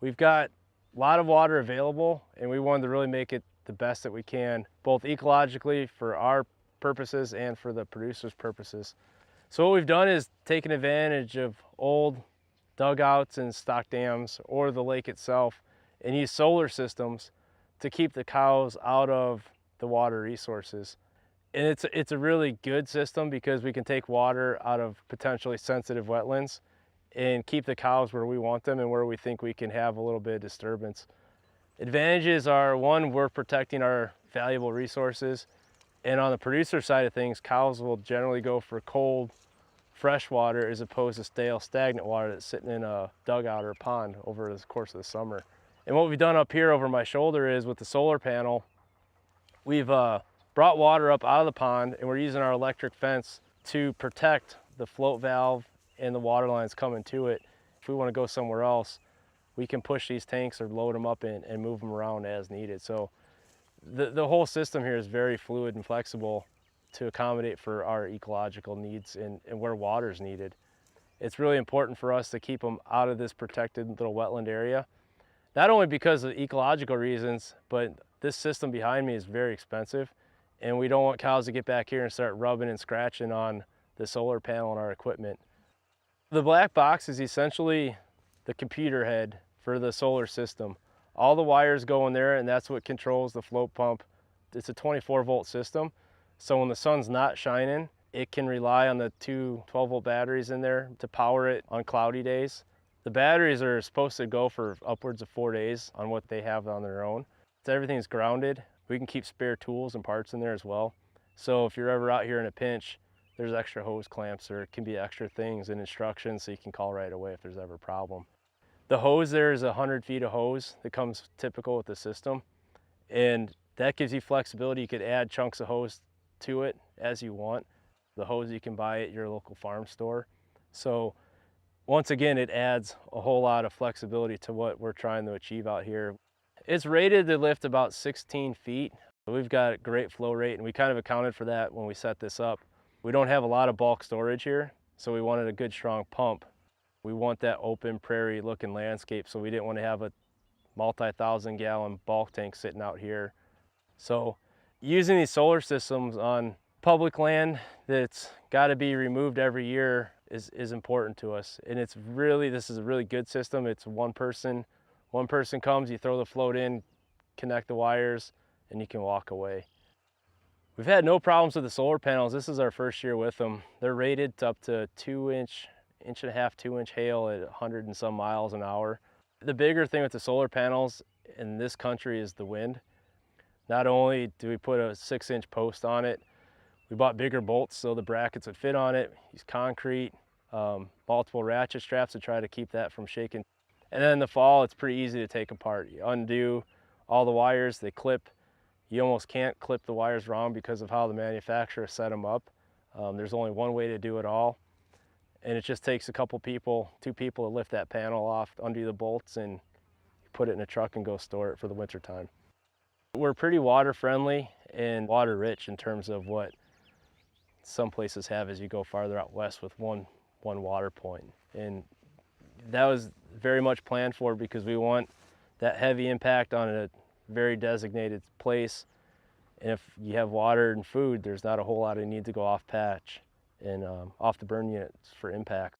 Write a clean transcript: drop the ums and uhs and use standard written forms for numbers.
We've got a lot of water available and we wanted to really make it the best that we can, both ecologically for our purposes and for the producer's purposes. So what we've done is taken advantage of old dugouts and stock dams or the lake itself and use solar systems to keep the cows out of the water resources. And it's a really good system because we can take water out of potentially sensitive wetlands and keep the cows where we want them and where we think we can have a little bit of disturbance. Advantages are, one, we're protecting our valuable resources. And on the producer side of things, cows will generally go for cold, fresh water as opposed to stale, stagnant water that's sitting in a dugout or a pond over the course of the summer. And what we've done up here over my shoulder is with the solar panel, we've brought water up out of the pond and we're using our electric fence to protect the float valve and the water lines coming to it. If we want to go somewhere else, we can push these tanks or load them up and move them around as needed. So the whole system here is very fluid and flexible to accommodate for our ecological needs and where water is needed. It's really important for us to keep them out of this protected little wetland area, not only because of ecological reasons, but this system behind me is very expensive and we don't want cows to get back here and start rubbing and scratching on the solar panel and our equipment. The black box is essentially the computer head for the solar system. All the wires go in there and that's what controls the float pump. It's a 24-volt system. So when the sun's not shining, it can rely on the two 12-volt batteries in there to power it on cloudy days. The batteries are supposed to go for upwards of 4 days on what they have on their own. So everything's grounded. We can keep spare tools and parts in there as well. So if you're ever out here in a pinch, there's extra hose clamps or it can be extra things and instructions so you can call right away if there's ever a problem. The hose there is 100 feet of hose that comes typical with the system. And that gives you flexibility. You could add chunks of hose to it as you want. The hose you can buy at your local farm store. So once again, it adds a whole lot of flexibility to what we're trying to achieve out here. It's rated to lift about 16 feet. We've got a great flow rate and we kind of accounted for that when we set this up. We don't have a lot of bulk storage here, so we wanted a good strong pump. We want that open prairie looking landscape, so we didn't want to have a multi-thousand gallon bulk tank sitting out here. So using these solar systems on public land that's got to be removed every year is important to us. And this is a really good system. It's one person comes, you throw the float in, connect the wires, and you can walk away. We've had no problems with the solar panels. This is our first year with them. They're rated up to 2-inch, 1.5 to 2-inch hail at 100 and some miles an hour. The bigger thing with the solar panels in this country is the wind. Not only do we put a 6-inch post on it, we bought bigger bolts so the brackets would fit on it, use concrete, multiple ratchet straps to try to keep that from shaking. And then in the fall, it's pretty easy to take apart. You undo all the wires, they clip. You almost can't clip the wires wrong because of how the manufacturer set them up. There's only one way to do it all. And it just takes a couple people, 2 people to lift that panel off, undo the bolts, and put it in a truck and go store it for the winter time. We're pretty water friendly and water rich in terms of what some places have as you go farther out west with one water point. And that was very much planned for because we want that heavy impact on a very designated place. And if you have water and food, there's not a whole lot of need to go off patch and off the burn units for impact.